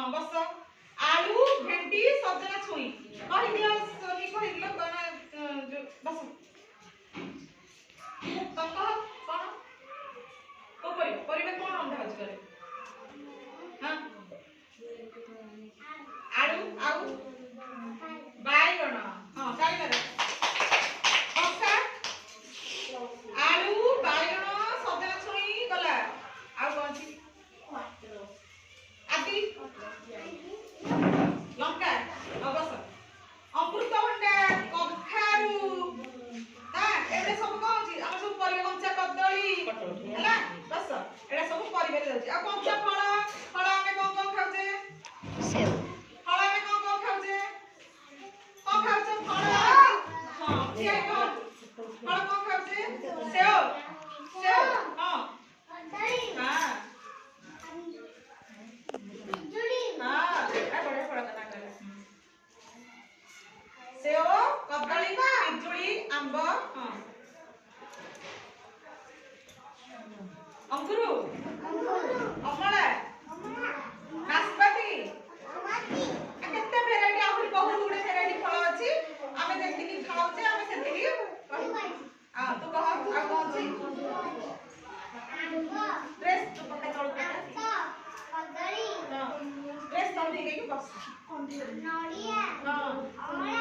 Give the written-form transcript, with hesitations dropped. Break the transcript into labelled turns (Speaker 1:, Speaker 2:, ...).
Speaker 1: हां बस आलू भेंडी सजना छुई कहि दियो सोनी कहि दियो बस तम कह कोन को परिबे कोन रंधा होछ करे हां आलू आउ बाइगण हां काई मारे कसा आलू बाइगण सजना छुई गला आ कोन छी आदि लंका अबस अमृतभंडा कखारू हां एबे सब कोन छी हम सब परिबे कंचा कदली हला बस एडा सब परिबे जाउची आ कंचा फल हमें कोन खाउचे
Speaker 2: सेव
Speaker 1: फल हमें कोन खाउचे फल हां ये कोन फल कोन खाउचे सेव हां हां सेव कदली पिजुली आंब हां अंगूर अमला नाशपाती केते भेराइटी आहुरी बहुत गुडे भेराइटी फल अछि आमे जेतिकी खाउचे आमे सेतिकी हां तू कह आ कोन छी ड्रेस तो पक्का तोड़ के कदली हां ड्रेस तोड़ के बस नडिया हां